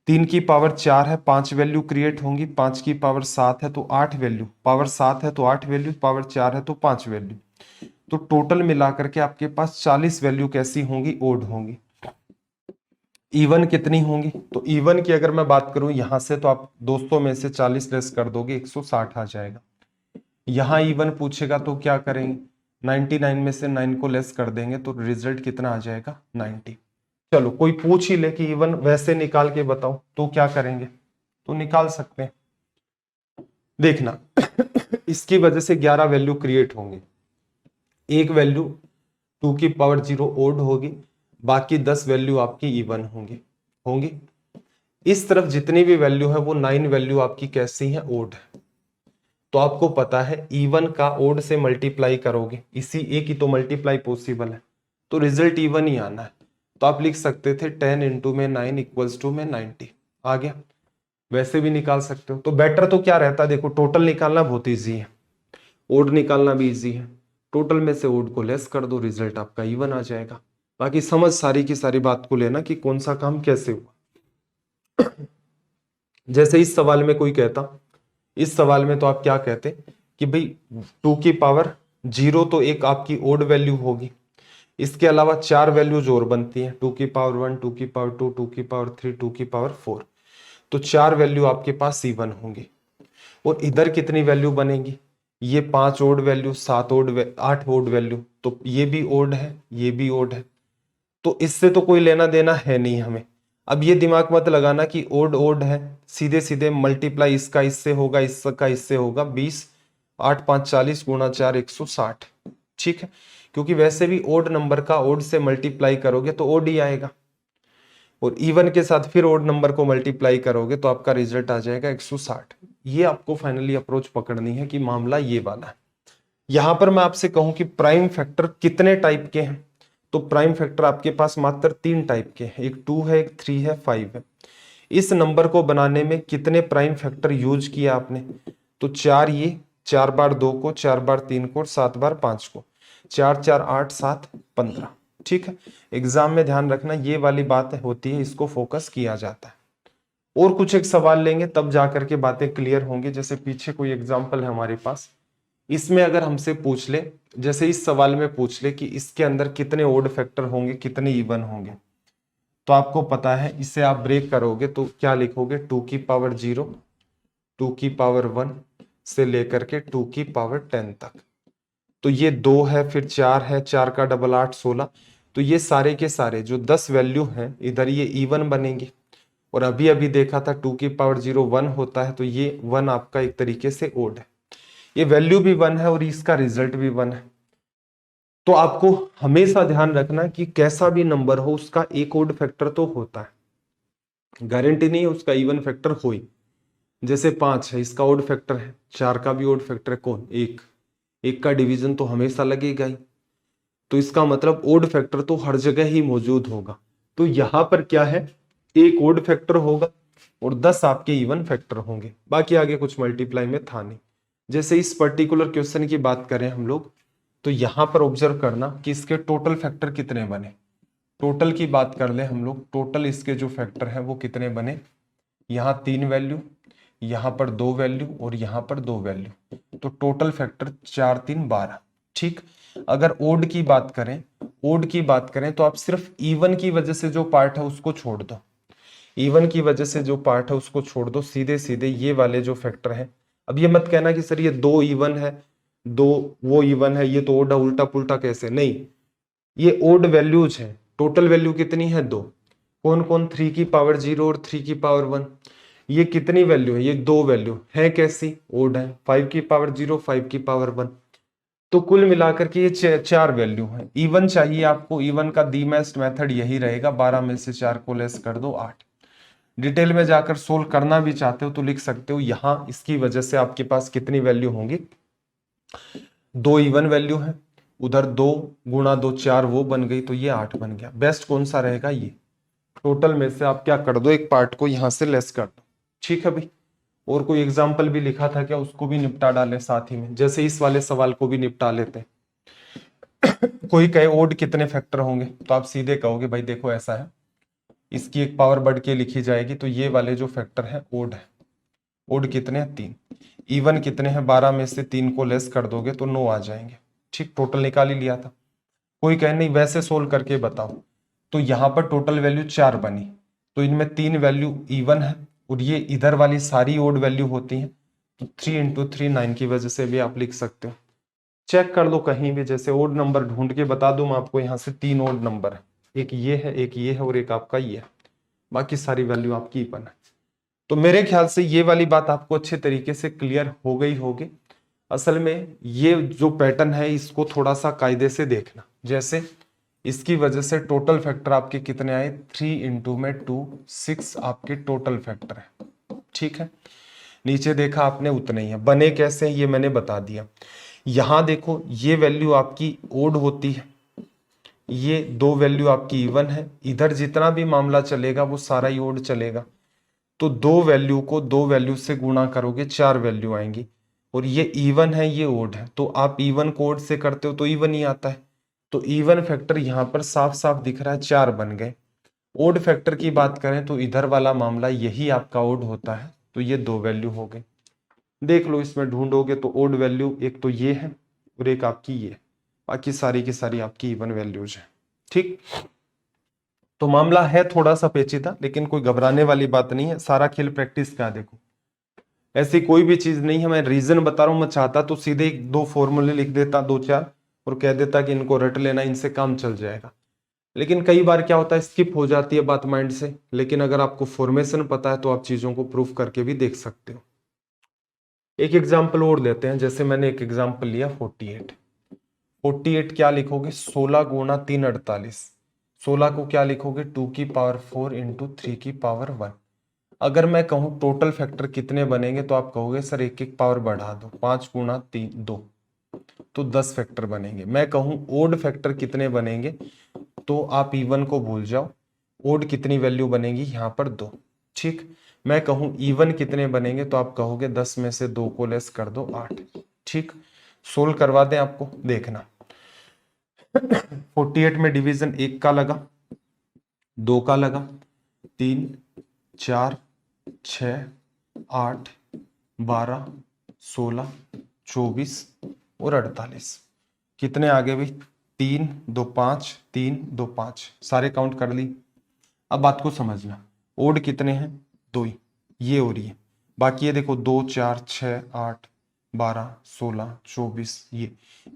3 की पावर 4 है, 5 वैल्यू क्रिएट होंगी, 5 की पावर 7 है तो 8 वैल्यू, पावर 7 है तो 8 वैल्यू, पावर 4 है तो 5 वैल्यू, तो टोटल मिलाकर के आपके पास 40 वैल्यू कैसी होंगी ओड होंगी। इवन कितनी होंगी, तो इवन की अगर मैं बात करूं यहां से, तो आप 200 में से 40 लेस कर दोगे 160 आ जाएगा। यहां इवन पूछेगा तो क्या करेंगे, 99 में से 9 को लेस कर देंगे तो रिजल्ट कितना आ जाएगा 90। चलो कोई पूछ ही ले कि इवन वैसे निकाल के बताओ, तो क्या करेंगे, तो निकाल सकते हैं। देखना इसकी वजह से 11 वैल्यू क्रिएट होंगे, एक वैल्यू 2 की पावर 0 ओड होगी, बाकी 10 वैल्यू आपकी इवन होंगी होंगी इस तरफ जितनी भी वैल्यू है वो 9 वैल्यू आपकी कैसी है ओड है। तो आपको पता है इवन का ओड से मल्टीप्लाई करोगे, इसी एक ही तो मल्टीप्लाई पॉसिबल है, तो रिजल्ट इवन ही आना है। तो आप लिख सकते थे 10 इंटू में 9 इक्वल्स टू में 90 आ गया। वैसे भी निकाल सकते हो, तो बेटर तो क्या रहता है, देखो टोटल निकालना बहुत ईजी है, ओड निकालना भी ईजी है, टोटल में से ओड को लेस कर दो, रिजल्ट आपका इवन आ जाएगा। बाकी समझ सारी की सारी बात को लेना कि कौन सा काम कैसे हुआ। जैसे इस सवाल में कोई कहता, इस सवाल में तो आप क्या कहते कि भाई 2 की पावर 0 तो एक आपकी ओड वैल्यू होगी, इसके अलावा 4 वैल्यूज और बनती हैं, 2 की पावर 1, 2 की पावर 2, 2 की पावर 3, 2 की पावर 4, तो 4 वैल्यू आपके पास इवन होंगी। और इधर कितनी वैल्यू बनेगी, ये 5 odd value, 7 odd 8 odd value, तो ये भी ओड है, ये भी ओड है, तो इससे तो कोई लेना देना है नहीं हमें। अब ये दिमाग मत लगाना कि ओड ओड है, सीधे सीधे मल्टीप्लाई इसका इससे होगा, इसका इससे होगा, 20 8 5 40 गुणा 4 160, ठीक है, क्योंकि वैसे भी ओड नंबर का ओड से मल्टीप्लाई करोगे तो ओड ही आएगा, और इवन के साथ फिर ओड नंबर को मल्टीप्लाई करोगे तो आपका रिजल्ट आ जाएगा 160। ये आपको फाइनली अप्रोच पकड़नी है कि मामला ये वाला है। यहां पर मैं आपसे कहूं कि प्राइम फैक्टर कितने टाइप के हैं, तो प्राइम फैक्टर आपके पास मात्र 3 टाइप के हैं, एक 2 है, एक 3 है, 5 है। इस नंबर को बनाने में कितने प्राइम फैक्टर यूज किया आपने, तो 4 ये, 4 बार 2 को, 4 बार 3 को, 7 बार 5 को, 4 4 8 7 15, ठीक है। एग्जाम में ध्यान रखना ये वाली बात होती है, इसको फोकस किया जाता है। और कुछ एक सवाल लेंगे तब जाकर के बातें क्लियर होंगी। जैसे पीछे कोई एग्जाम्पल है हमारे पास, इसमें अगर हमसे पूछ ले, जैसे इस सवाल में पूछ ले कि इसके अंदर कितने ओड फैक्टर होंगे, कितने इवन होंगे, तो आपको पता है इसे आप ब्रेक करोगे तो क्या लिखोगे, 2 की पावर 0, 2 की पावर 1 से लेकर के 2 की पावर 10 तक, तो ये 2 है, फिर 4 है, 4 का डबल 8 16, तो ये सारे के सारे जो 10 वैल्यू हैं इधर ये इवन बनेंगे। और अभी अभी देखा था 2 की पावर 0 1 होता है, तो ये 1 आपका एक तरीके से ओड है, ये वैल्यू भी 1 है और इसका रिजल्ट भी 1 है। तो आपको हमेशा ध्यान रखना कि कैसा भी नंबर हो उसका एक ओड फैक्टर तो होता है, गारंटी नहीं है उसका इवन फैक्टर हो ही। जैसे 5 है, इसका ओड फैक्टर है, 4 का भी ओड फैक्टर है कौन, 1, 1 का डिवीजन तो हमेशा लगेगा ही, तो इसका मतलब ओड फैक्टर तो हर जगह ही मौजूद होगा। तो यहां पर क्या है, एक ओड फैक्टर होगा और 10 आपके इवन फैक्टर होंगे, बाकी आगे कुछ मल्टीप्लाई में था नहीं। जैसे इस पर्टिकुलर क्वेश्चन की बात करें हम लोग, तो यहां पर ऑब्जर्व करना कि इसके टोटल फैक्टर कितने बने। टोटल की बात कर ले हम लोग, टोटल इसके जो फैक्टर हैं वो कितने बने, यहाँ 3 वैल्यू, यहाँ पर 2 वैल्यू और यहाँ पर 2 वैल्यू, तो टोटल फैक्टर 4 3 12, ठीक। अगर ओड की बात करें तो आप सिर्फ इवन की वजह से जो पार्ट है उसको छोड़ दो, इवन की वजह से जो पार्ट है उसको छोड़ दो, सीधे सीधे ये वाले जो फैक्टर है। अब ये मत कहना कि सर ये 2 इवन है, 2 वो इवन है, ये तो ओड है, उल्टा पुल्टा कैसे, नहीं, ये ओड वैल्यूज है। टोटल वैल्यू कितनी है 2, कौन कौन, 3 की पावर 0 और 3 की पावर 1, ये कितनी वैल्यू है, ये 2 वैल्यू है, कैसी, ओड है, 5 की पावर 0, 5 की पावर 1, तो कुल मिलाकर के ये 4 वैल्यू है। इवन चाहिए आपको, इवन का दी बेस्ट मेथड यही रहेगा, 12 में से 4 को लेस कर दो 8। डिटेल में जाकर सोल्व करना भी चाहते हो तो लिख सकते हो, यहां इसकी वजह से आपके पास कितनी वैल्यू होंगी, 2 इवन वैल्यू है, उधर 2 गुणा 2 4 वो बन गई, तो ये 8 बन गया। बेस्ट कौन सा रहेगा, ये टोटल में से आप क्या कर दो, एक पार्ट को यहां से लेस कर दो। ठीक है भाई, और कोई एग्जाम्पल भी लिखा था क्या, उसको भी निपटा डाले साथ ही में, जैसे इस वाले सवाल को भी निपटा लेते हैं। कोई कहे ओड कितने फैक्टर होंगे, तो आप सीधे कहोगे भाई देखो ऐसा है, इसकी एक पावर बढ़ के लिखी जाएगी, तो ये वाले जो फैक्टर है ओड है, ओड कितने हैं 3, इवन कितने हैं 12 में से 3 को लेस कर दोगे तो 9 आ जाएंगे। ठीक, टोटल निकाल ही लिया था। कोई कहे नहीं वैसे सोल्व करके बताओ, तो यहाँ पर टोटल वैल्यू 4 बनी, तो इनमें 3 वैल्यू इवन है और ये इधर वाली सारी ओड वैल्यू होती हैं, तो 3 इंटू 3 9 की वजह से भी आप लिख सकते हो। चेक कर लो कहीं भी, जैसे ओड नंबर ढूंढ के बता दूं मैं आपको, यहाँ से 3 ओड नंबर है, एक ये है, एक ये है और एक आपका ये है, बाकी सारी वैल्यू आपकी इवन है। तो मेरे ख्याल से ये वाली बात आपको अच्छे तरीके से क्लियर हो गई होगी। असल में ये जो पैटर्न है इसको थोड़ा सा कायदे से देखना, जैसे इसकी वजह से टोटल फैक्टर आपके कितने आए, 3 इंटू में 2 6 आपके टोटल फैक्टर है। ठीक है, नीचे देखा आपने उतने ही है, बने कैसे ये मैंने बता दिया। यहां देखो ये वैल्यू आपकी ओड होती है, ये 2 वैल्यू आपकी इवन है, इधर जितना भी मामला चलेगा वो सारा ही ओड चलेगा, तो 2 वैल्यू को 2 वैल्यू से गुणा करोगे 4 वैल्यू आएंगी, और ये इवन है ये ओड है, तो आप इवन को ओड से करते हो तो इवन ही आता है, तो इवन फैक्टर यहाँ पर साफ साफ दिख रहा है 4 बन गए। ओड फैक्टर की बात करें तो इधर वाला मामला यही आपका ओड होता है, तो ये 2 वैल्यू हो गए। देख लो इसमें ढूंढोगे तो ओड वैल्यू एक तो ये है और एक आपकी ये, बाकी सारी की सारी आपकी इवन वैल्यूज है। ठीक, तो मामला है थोड़ा सा पेचीदा, लेकिन कोई घबराने वाली बात नहीं है, सारा खेल प्रैक्टिस का। देखो ऐसी कोई भी चीज नहीं है, मैं रीजन बता रहा हूं, मैं चाहता तो सीधे 2 फॉर्मूले लिख देता 2 4 और कह देता कि इनको रट लेना, इनसे काम चल जाएगा, लेकिन कई बार क्या होता है स्किप हो जाती है बात माइंड से। लेकिन अगर आपको फॉर्मेशन पता है तो आप चीजों को प्रूफ करके भी देख सकते हो। एक एग्जाम्पल और लेते हैं, जैसे मैंने एक एग्जाम्पल लिया 48 क्या लिखोगे, 16 गुणा 3 48, 16 को क्या लिखोगे 2 की पावर 4 इंटू 3 की पावर 1। अगर मैं कहूँ टोटल फैक्टर कितने बनेंगे तो आप कहोगे सर एक एक पावर बढ़ा दो, 5 गुणा 3 2, तो 10 फैक्टर बनेंगे। मैं कहूँ ओड फैक्टर कितने बनेंगे, तो आप इवन को भूल जाओ, ओड कितनी वैल्यू बनेगी यहाँ पर 2। ठीक, मैं कहूँ इवन कितने बनेंगे तो आप कहोगे 10 में से 2 को लेस कर दो 8। ठीक, सोल्व करवा दें आपको, देखना 48 में डिवीजन 1 का लगा, 2 का लगा, 3 4 6 8 12 16 24 और 48, कितने आ गए भाई, 3 2 5 3 2 5, सारे काउंट कर ली। अब बात को समझना, ओड कितने हैं 2 ही, ये हो रही है, बाकी ये देखो 2 4 6 8 12 16 24,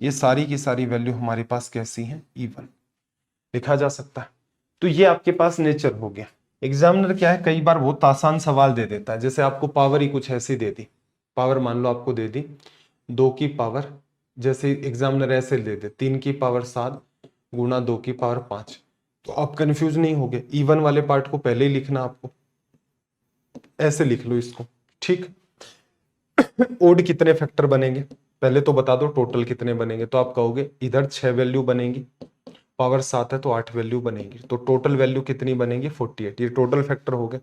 ये सारी की सारी वैल्यू हमारे पास कैसी हैं, इवन लिखा जा सकता है। तो ये आपके पास नेचर हो गया। एग्जामिनर क्या है कई बार बहुत आसान सवाल दे देता है, जैसे आपको पावर ही कुछ ऐसी दे दी, पावर मान लो आपको दे दी 2 की पावर, जैसे एग्जामिनर ऐसे दे दे 3 की पावर 7 गुणा 2 की पावर 5, तो आप कंफ्यूज नहीं होगे, इवन वाले पार्ट को पहले ही लिखना आपको, ऐसे लिख लो इसको। ठीक, ओड कितने फैक्टर बनेंगे पहले तो बता दो, टोटल कितने बनेंगे, तो आप कहोगे इधर 6 वैल्यू बनेंगी, पावर 7 है तो 8 वैल्यू बनेगी, तो टोटल वैल्यू कितनी बनेगी 48, ये टोटल फैक्टर हो गए।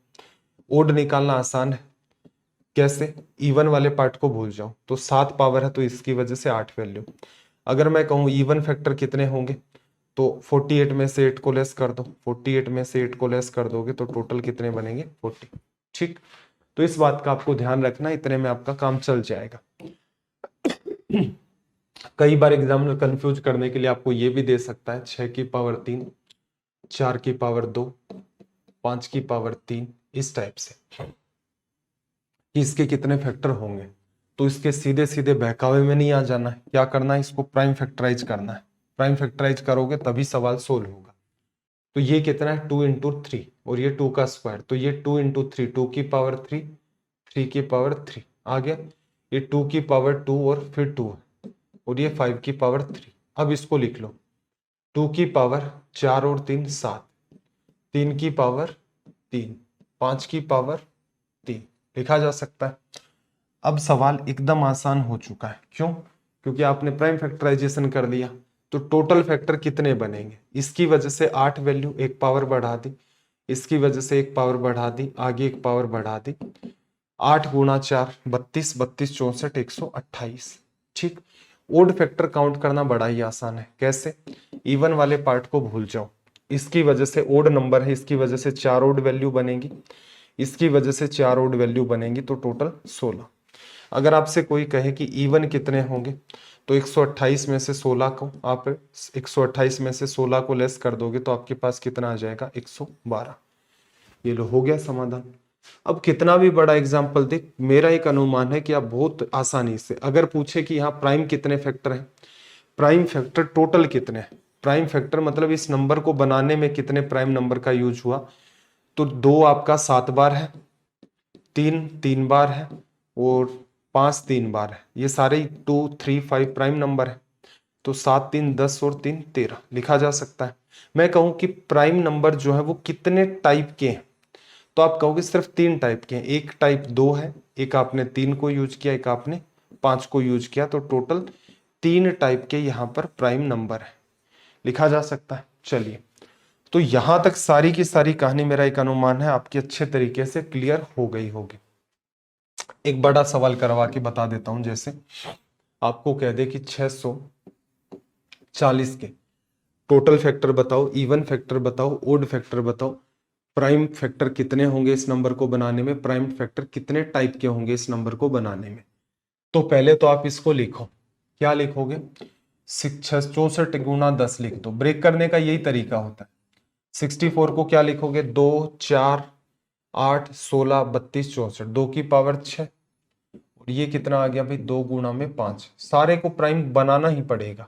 ओड निकालना आसान है, कैसे, इवन वाले पार्ट को भूल जाओ, तो 7 पावर है तो इसकी वजह से 8 वैल्यू। अगर मैं कहूँ इवन फैक्टर कितने होंगे, तो 48 में से 8 को लेस कर दो, 48 में से 8 को लेस कर दोगे तो टोटल कितने बनेंगे 40। ठीक, तो इस बात का आपको ध्यान रखना, इतने में आपका काम चल जाएगा। कई बार एग्जामिनर कंफ्यूज करने के लिए आपको ये भी दे सकता है 6 की पावर 3, 4 की पावर 2, 5 की पावर 3, इस टाइप से कि इसके कितने फैक्टर होंगे। तो इसके सीधे सीधे बहकावे में नहीं आ जाना है, क्या करना है, इसको प्राइम फैक्टराइज करना है। प्राइम फैक्टराइज करोगे तभी सवाल सोल्व होगा। तो ये कितना है 2 इंटू 3 और ये 2 का स्क्वायर, तो ये 2 इंटू 3, 2 की पावर 3, 3 की पावर 3 आ गया। ये 2 की पावर 2 और फिर 2 और ये 5 की पावर 3। अब इसको लिख लो 2 की पावर 4 और 3 7, 3 की पावर 3, 5 की पावर 3 लिखा जा सकता है। अब सवाल एकदम आसान हो चुका है, क्यों? क्योंकि आपने प्राइम फैक्टराइजेशन कर दिया। तो टोटल फैक्टर कितने बनेंगे, इसकी वजह से 8 वैल्यू एक पावर बढ़ा दी, इसकी वजह से एक पावर बढ़ा दी, आगे एक पावर बढ़ा दी। 8 गुणा 4 32, 32 64 128। ठीक। ओड फैक्टर काउंट करना बड़ा ही आसान है। कैसे? इवन वाले पार्ट को भूल जाओ, इसकी वजह से ओड नंबर है, इसकी वजह से 4 ओड वैल्यू बनेगी, इसकी वजह से 4 ओड वैल्यू बनेगी, तो टोटल 16। अगर आपसे कोई कहे कि इवन कितने होंगे, तो 128 में से 16 को आप 128 में से 16 को लेस कर दोगे तो आपके पास कितना आ जाएगा 112। ये लो हो गया समाधान। अब कितना भी बड़ा एग्जाम्पल दे, मेरा एक अनुमान है कि आप बहुत आसानी से, अगर पूछे कि यहाँ प्राइम कितने फैक्टर हैं, प्राइम फैक्टर टोटल कितने हैं, प्राइम फैक्टर मतलब इस नंबर को बनाने में कितने प्राइम नंबर का यूज हुआ, तो 2 आपका 7 बार है, 3 3 बार है और 5 3 बार है। ये सारे 2 3 5 प्राइम नंबर है। तो 7 3 10 और 3 13 लिखा जा सकता है। मैं कहूं कि प्राइम नंबर जो है वो कितने टाइप के हैं, तो आप कहोगे सिर्फ 3 टाइप के हैं। एक टाइप 2 है, एक आपने 3 को यूज किया, एक आपने 5 को यूज किया, तो टोटल 3 टाइप के यहाँ पर प्राइम नंबर है, लिखा जा सकता है। चलिए, तो यहां तक सारी की सारी कहानी मेरा एक अनुमान है आपकी अच्छे तरीके से क्लियर हो गई होगी। एक बड़ा सवाल करवा के बता देता हूं, जैसे आपको कह दे कि 640 के टोटल फैक्टर बताओ, इवन फैक्टर बताओ, ओड फैक्टर बताओ, प्राइम फैक्टर कितने होंगे इस नंबर को बनाने में, प्राइम फैक्टर कितने टाइप के होंगे इस नंबर को बनाने में। तो पहले तो आप इसको लिखो, क्या लिखोगे, 64 गुना 10 लिख दो। ब्रेक करने का यही तरीका होता है। 64 को क्या लिखोगे, 2 4 8 16 32 64, 2 की पावर 6 और ये कितना आ गया भाई 2 गुना में 5। सारे को प्राइम बनाना ही पड़ेगा।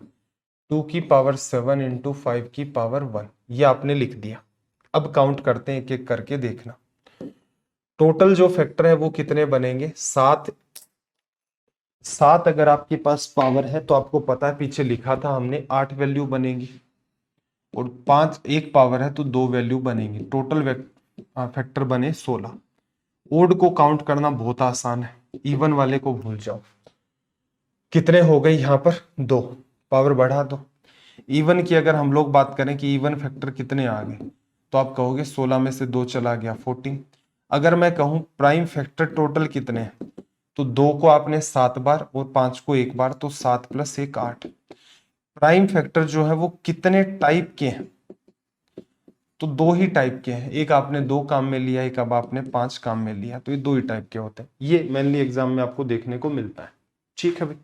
2 की पावर 7 इंटू 5 की पावर 1, ये आपने लिख दिया। अब काउंट करते हैं एक एक करके, देखना टोटल जो फैक्टर है वो कितने बनेंगे, 7। 7 अगर आपके पास पावर है तो आपको पता है पीछे लिखा था हमने 8 वैल्यू बनेगी, और 5 एक पावर है तो 2 वैल्यू बनेंगी, टोटल फैक्टर बने 16। ओड को काउंट करना बहुत आसान है, इवन वाले को भूल जाओ। कितने हो गए यहाँ पर 2, पावर बढ़ा दो। इवन की अगर हम लोग बात करें कि इवन फैक्टर कितने आ गए, तो आप कहोगे 16 में से 2 चला गया 14। अगर मैं कहूं प्राइम फैक्टर टोटल कितने हैं, तो 2 को आपने 7 बार और 5 को 1 बार, तो 7 + 1 8। प्राइम फैक्टर जो है वो कितने टाइप के हैं, तो 2 ही टाइप के हैं। एक आपने 2 काम में लिया, एक अब आपने 5 काम में लिया, तो ये 2 ही टाइप के होते हैं। ये मेनली एग्जाम में आपको देखने को मिलता है। ठीक है भाई,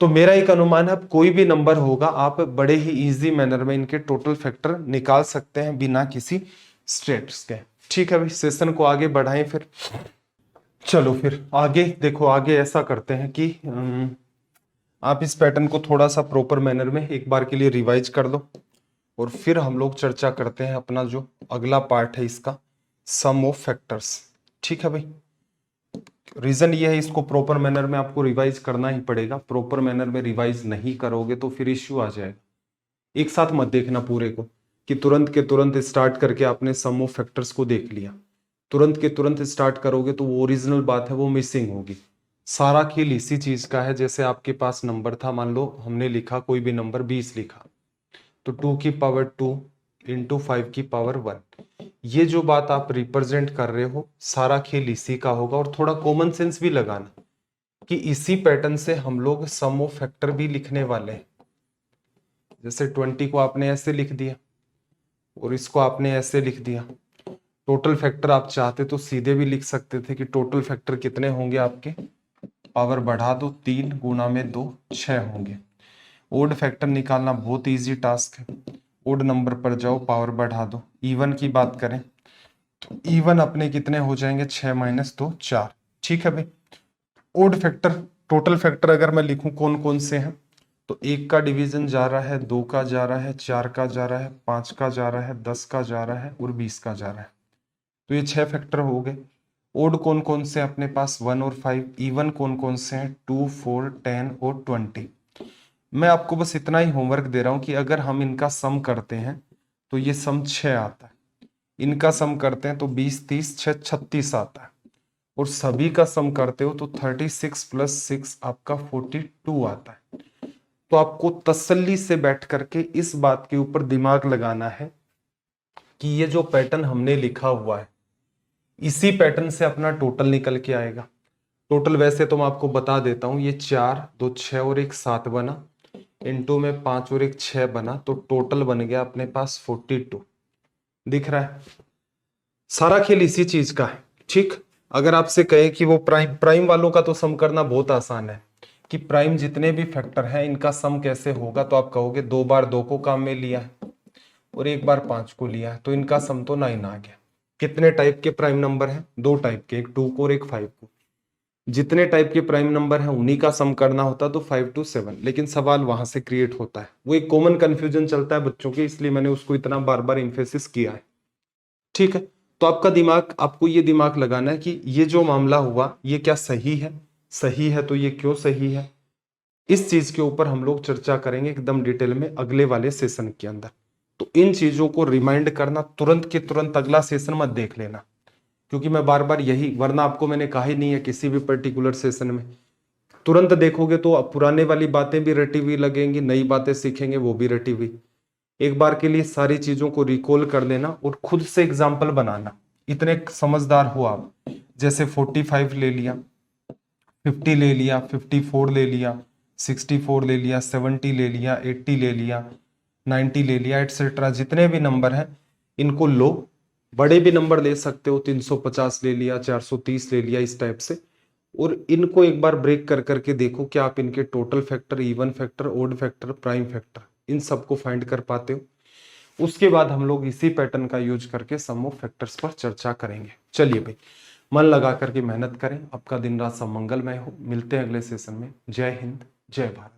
तो मेरा एक अनुमान है कोई भी नंबर होगा आप बड़े ही इजी मैनर में इनके टोटल फैक्टर निकाल सकते हैं बिना किसी स्टेप्स के। ठीक है भाई, सेशन को आगे बढ़ाएं फिर। चलो फिर आगे देखो, आगे ऐसा करते हैं कि आप इस पैटर्न को थोड़ा सा प्रॉपर मैनर में एक बार के लिए रिवाइज कर लो, और फिर हम लोग चर्चा करते हैं अपना जो अगला पार्ट है इसका, सम ऑफ फैक्टर्स। ठीक है भाई, रीजन ये है इसको प्रॉपर मैनर में आपको रिवाइज करना ही पड़ेगा। प्रॉपर मैनर में रिवाइज नहीं करोगे तो फिर इश्यू आ जाएगा। एक साथ मत देखना पूरे को कि तुरंत के तुरंत स्टार्ट करके आपने सम ऑफ फैक्टर्स को देख लिया। तुरंत के तुरंत स्टार्ट करोगे तो वो ओरिजिनल बात है वो मिसिंग होगी। सारा खेल इसी चीज का है। जैसे आपके पास नंबर था, मान लो हमने लिखा कोई भी नंबर 20 लिखा, तो 2 की पावर 2 इंटू 5 की पावर 1। ये जो बात आप रिप्रेजेंट कर रहे हो, सारा खेल इसी का होगा। और थोड़ा कॉमन सेंस भी लगाना कि इसी पैटर्न से हम लोग सम ऑफ फैक्टर भी लिखने वाले हैं। जैसे 20 को आपने ऐसे लिख दिया और इसको आपने ऐसे लिख दिया। टोटल फैक्टर आप चाहते तो सीधे भी लिख सकते थे कि टोटल फैक्टर कितने होंगे आपके पावर बढ़ा दो, 3 गुना में 2 6 होंगे। ओड फैक्टर निकालना बहुत इजी टास्क है। ओड नंबर पर जाओ, पावर बढ़ा दो। इवन की बात करें तो इवन अपने कितने हो जाएंगे, 6 माइनस 2 4। ठीक है भाई। ओड फैक्टर, टोटल फैक्टर अगर मैं लिखूं कौन कौन से हैं, तो 1 का डिवीजन जा रहा है, 2 का जा रहा है, 4 का जा रहा है, 5 का जा रहा है, 10 का जा रहा है और 20 का जा रहा है। तो ये 6 फैक्टर हो गए। ओड कौन कौन से हैं अपने पास, 1 और 5। इवन कौन कौन से हैं, 2 4 10 और 20। मैं आपको बस इतना ही होमवर्क दे रहा हूं कि अगर हम इनका सम करते हैं तो ये सम 6 आता है, इनका सम करते हैं तो 20 30 6 36 आता है, और सभी का सम करते हो तो 36 प्लस 6 आपका 42 आता है। तो आपको तसल्ली से बैठ करके इस बात के ऊपर दिमाग लगाना है कि ये जो पैटर्न हमने लिखा हुआ है, इसी पैटर्न से अपना टोटल निकल के आएगा। टोटल वैसे तो मैं आपको बता देता हूं, ये 4 2 6 और एक 7 बना, इनटू में 5 और एक 6 बना, तो टोटल बन गया अपने पास 42। दिख रहा है? सारा खेल इसी चीज का है। ठीक, अगर आपसे कहे कि वो प्राइम वालों का तो सम करना बहुत आसान है, कि प्राइम जितने भी फैक्टर हैं इनका सम कैसे होगा, तो आप कहोगे 2 बार 2 को काम में लिया है और 1 बार 5 को लिया है, तो इनका सम तो 9 आ गया। कितने टाइप के प्राइम नंबर हैं, 2 टाइप के, एक 2 को और एक 5 को। जितने टाइप के प्राइम नंबर हैं उन्हीं का सम करना होता तो 5 to 7, लेकिन सवाल वहां से क्रिएट होता है। वो एक कॉमन कंफ्यूजन चलता है बच्चों के, इसलिए मैंने उसको इतना बार बार इम्फेसिस किया है। ठीक है, तो आपका दिमाग, आपको ये दिमाग लगाना है कि ये जो मामला हुआ ये क्या सही है, सही है तो ये क्यों सही है। इस चीज के ऊपर हम लोग चर्चा करेंगे एकदम डिटेल में अगले वाले सेशन के अंदर। तो इन चीजों को रिमाइंड करना, तुरंत के तुरंत अगला सेशन मत देख लेना, क्योंकि मैं बार बार यही, वरना आपको मैंने कहा ही नहीं है किसी भी पर्टिकुलर सेशन में। तुरंत देखोगे तो पुराने वाली बातें भी रटी हुई लगेंगी, नई बातें सीखेंगे वो भी रटी हुई। एक बार के लिए सारी चीजों को रिकॉल कर लेना और खुद से एग्जाम्पल बनाना। इतने समझदार हो आप, जैसे 45 ले लिया, 50 ले लिया, 54 ले लिया, 64 ले लिया, 70 ले लिया, 80 ले लिया, 90 ले लिया, एटसेट्रा। जितने भी नंबर हैं इनको लो, बड़े भी नंबर ले सकते हो, 350 ले लिया, 430 ले लिया, इस टाइप से। और इनको एक बार ब्रेक कर करके देखो कि आप इनके total factor, even factor, odd factor, prime factor, इन सबको फाइंड कर पाते हो। उसके बाद हम लोग इसी पैटर्न का यूज करके सम ऑफ फैक्टर्स पर चर्चा करेंगे। चलिए भाई, मन लगा करके मेहनत करें, आपका दिन रात सब मंगलमय हो। मिलते हैं अगले सेशन में। जय हिंद, जय भारत।